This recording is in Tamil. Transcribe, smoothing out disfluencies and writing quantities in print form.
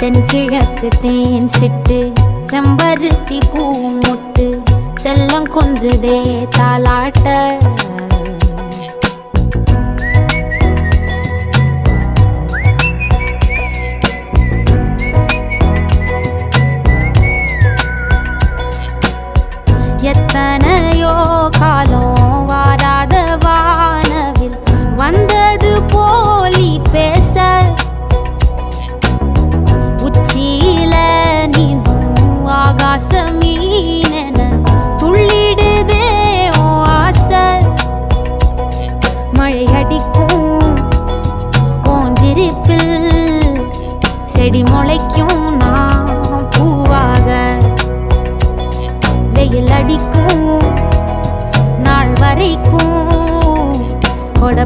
தென்கிழக்கு தேன் சிட்டு செம்பருத்தி பூ முட்டு செல்லம் கொஞ்சுதே தாலாட்ட எத்தனையோ காலம் வாராத வானவில் வந்தது போலி பேச உச்சியில நீந்தும் ஆகாச மீனென துள்ளிடுதே ஓ ஆசை மழை அடிக்கும் ஓஞ்சிருப்பில் செடி முளைக்கும் நான் பூவாக வெயில் அடிக்கும் நாள் வரைக்கும் கொடை